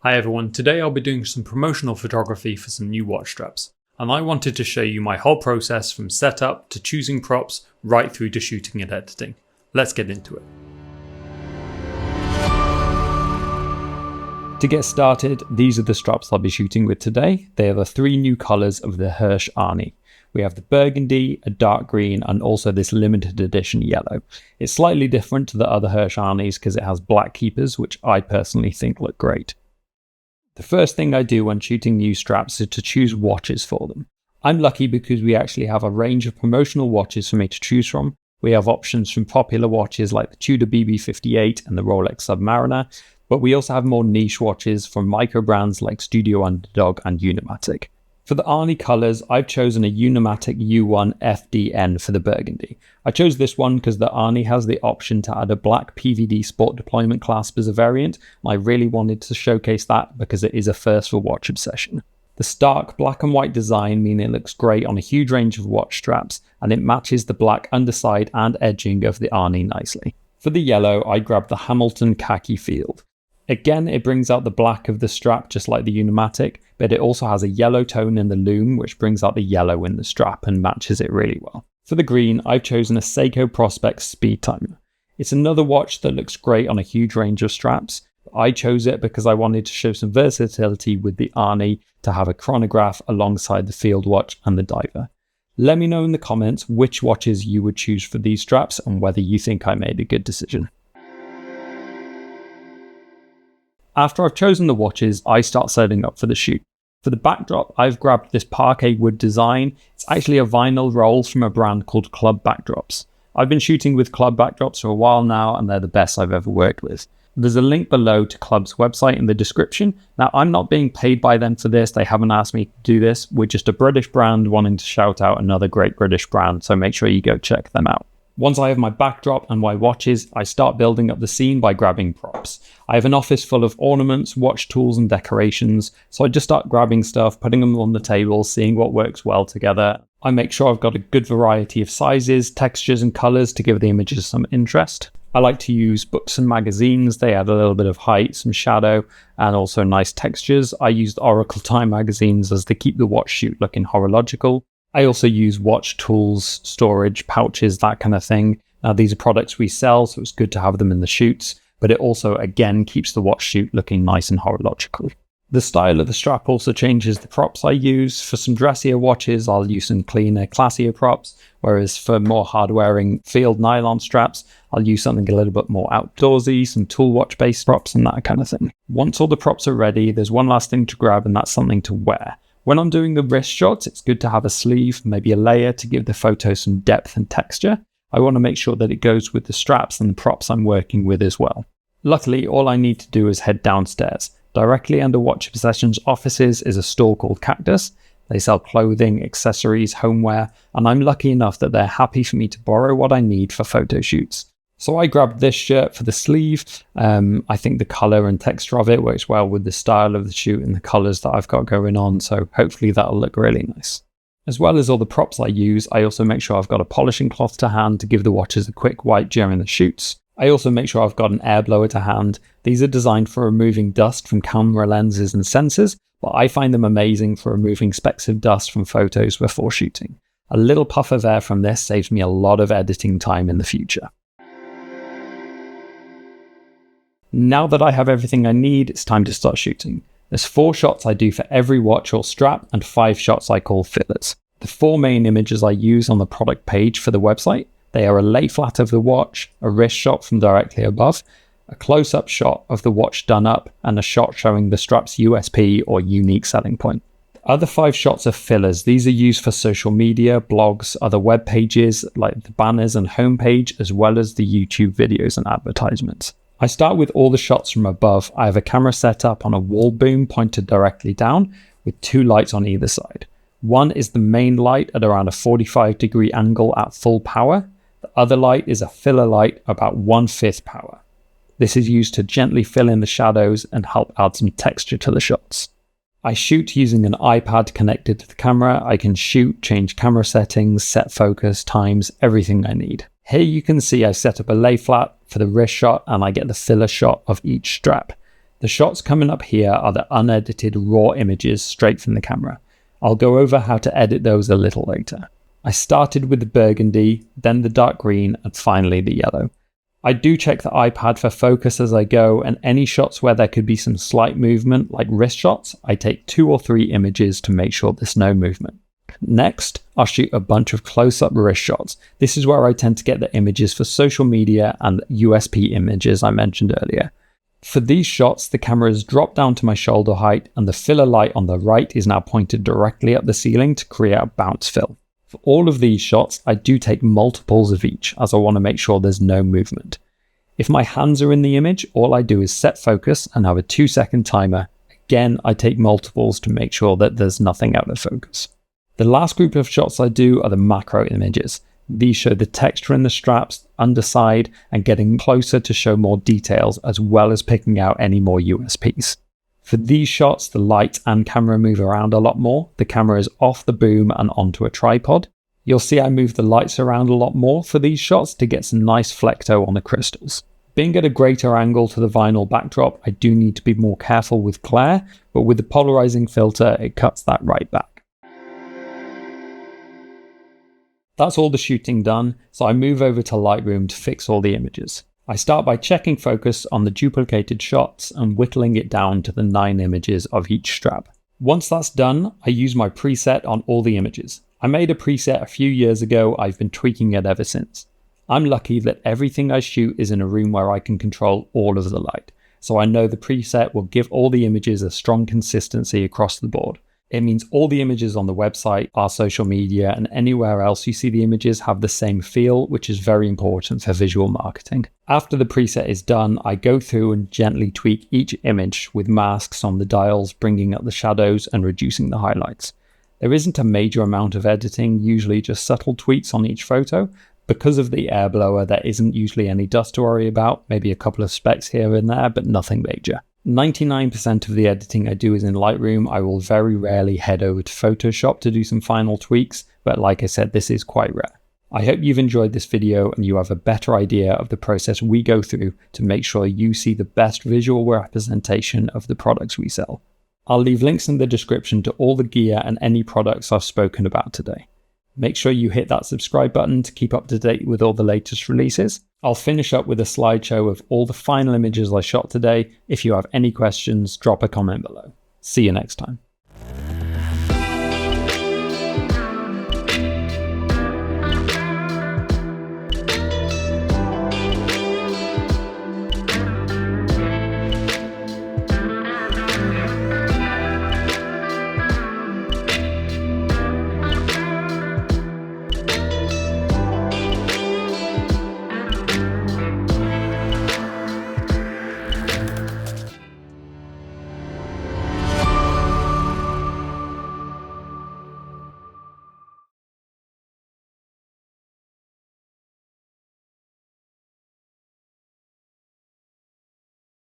Hi everyone, today I'll be doing some promotional photography for some new watch straps, and I wanted to show you my whole process from setup to choosing props right through to shooting and editing. Let's get into it. To get started, these are the straps I'll be shooting with today. They are the three new colours of the Hirsch Arne. We have the burgundy, a dark green, and also this limited edition yellow. It's slightly different to the other Hirsch Arnes because it has black keepers, which I personally think look great. The first thing I do when shooting new straps is to choose watches for them. I'm lucky because we actually have a range of promotional watches for me to choose from. We have options from popular watches like the Tudor BB58 and the Rolex Submariner, but we also have more niche watches from micro brands like Studio Underdog and Unimatic. For the Arne colours, I've chosen a Unimatic U1 FDN for the burgundy. I chose this one because the Arne has the option to add a black PVD sport deployment clasp as a variant, and I really wanted to showcase that because it is a first for WatchObsession. The stark black and white design means it looks great on a huge range of watch straps, and it matches the black underside and edging of the Arne nicely. For the yellow, I grabbed the Hamilton Khaki Field. Again, it brings out the black of the strap just like the Unimatic, but it also has a yellow tone in the loom which brings out the yellow in the strap and matches it really well. For the green, I've chosen a Seiko Prospex Speed Timer. It's another watch that looks great on a huge range of straps. I chose it because I wanted to show some versatility with the Arne to have a chronograph alongside the field watch and the diver. Let me know in the comments which watches you would choose for these straps and whether you think I made a good decision. After I've chosen the watches, I start setting up for the shoot. For the backdrop, I've grabbed this parquet wood design. It's actually a vinyl roll from a brand called Club Backdrops. I've been shooting with Club Backdrops for a while now, and they're the best I've ever worked with. There's a link below to Club's website in the description. Now, I'm not being paid by them for this. They haven't asked me to do this. We're just a British brand wanting to shout out another great British brand, so make sure you go check them out. Once I have my backdrop and my watches, I start building up the scene by grabbing props. I have an office full of ornaments, watch tools and decorations, so I just start grabbing stuff, putting them on the table, seeing what works well together. I make sure I've got a good variety of sizes, textures and colours to give the images some interest. I like to use books and magazines. They add a little bit of height, some shadow, and also nice textures. I used Oracle Time magazines as they keep the watch shoot looking horological. I also use watch tools, storage, pouches, that kind of thing. Now, these are products we sell, so it's good to have them in the shoots, but it also, again, keeps the watch shoot looking nice and horological. The style of the strap also changes the props I use. For some dressier watches, I'll use some cleaner, classier props, whereas for more hard-wearing field nylon straps, I'll use something a little bit more outdoorsy, some tool watch-based props and that kind of thing. Once all the props are ready, there's one last thing to grab, and that's something to wear. When I'm doing the wrist shots, it's good to have a sleeve, maybe a layer to give the photo some depth and texture. I want to make sure that it goes with the straps and the props I'm working with as well. Luckily, all I need to do is head downstairs. Directly under WatchObsession's offices is a store called Cactus. They sell clothing, accessories, homeware, and I'm lucky enough that they're happy for me to borrow what I need for photo shoots. So I grabbed this shirt for the sleeve. I think the color and texture of it works well with the style of the shoot and the colors that I've got going on, so hopefully that'll look really nice. As well as all the props I use, I also make sure I've got a polishing cloth to hand to give the watches a quick wipe during the shoots. I also make sure I've got an air blower to hand. These are designed for removing dust from camera lenses and sensors, but I find them amazing for removing specks of dust from photos before shooting. A little puff of air from this saves me a lot of editing time in the future. Now that I have everything I need, it's time to start shooting. There's 4 shots I do for every watch or strap and 5 shots I call fillers. The 4 main images I use on the product page for the website, they are a lay flat of the watch, a wrist shot from directly above, a close-up shot of the watch done up, and a shot showing the strap's USP or unique selling point. The other 5 shots are fillers. These are used for social media, blogs, other web pages like the banners and homepage, as well as the YouTube videos and advertisements. I start with all the shots from above. I have a camera set up on a wall boom pointed directly down with 2 lights on either side. One is the main light at around a 45-degree angle at full power. The other light is a filler light about 1/5 power. This is used to gently fill in the shadows and help add some texture to the shots. I shoot using an iPad connected to the camera. I can shoot, change camera settings, set focus, times, everything I need. Here you can see I set up a lay flat for the wrist shot and I get the filler shot of each strap. The shots coming up here are the unedited raw images straight from the camera. I'll go over how to edit those a little later. I started with the burgundy, then the dark green, and finally the yellow. I do check the iPad for focus as I go, and any shots where there could be some slight movement, like wrist shots, I take 2 or 3 images to make sure there's no movement. Next, I'll shoot a bunch of close-up wrist shots. This is where I tend to get the images for social media and USP images I mentioned earlier. For these shots, the camera is dropped down to my shoulder height, and the filler light on the right is now pointed directly at the ceiling to create a bounce fill. For all of these shots, I do take multiples of each, as I want to make sure there's no movement. If my hands are in the image, all I do is set focus and have a 2-second timer. Again, I take multiples to make sure that there's nothing out of focus. The last group of shots I do are the macro images. These show the texture in the straps, underside, and getting closer to show more details, as well as picking out any more USPs. For these shots, the light and camera move around a lot more. The camera is off the boom and onto a tripod. You'll see I move the lights around a lot more for these shots to get some nice flecto on the crystals. Being at a greater angle to the vinyl backdrop, I do need to be more careful with glare, but with the polarizing filter, it cuts that right back. That's all the shooting done, so I move over to Lightroom to fix all the images. I start by checking focus on the duplicated shots and whittling it down to the 9 images of each strap. Once that's done, I use my preset on all the images. I made a preset a few years ago, I've been tweaking it ever since. I'm lucky that everything I shoot is in a room where I can control all of the light, so I know the preset will give all the images a strong consistency across the board. It means all the images on the website, our social media, and anywhere else you see the images have the same feel, which is very important for visual marketing. After the preset is done, I go through and gently tweak each image with masks on the dials, bringing up the shadows and reducing the highlights. There isn't a major amount of editing, usually just subtle tweaks on each photo. Because of the air blower, there isn't usually any dust to worry about, maybe a couple of specks here and there, but nothing major. 99% of the editing I do is in Lightroom. I will very rarely head over to Photoshop to do some final tweaks, but like I said, this is quite rare. I hope you've enjoyed this video and you have a better idea of the process we go through to make sure you see the best visual representation of the products we sell. I'll leave links in the description to all the gear and any products I've spoken about today. Make sure you hit that subscribe button to keep up to date with all the latest releases. I'll finish up with a slideshow of all the final images I shot today. If you have any questions, drop a comment below. See you next time.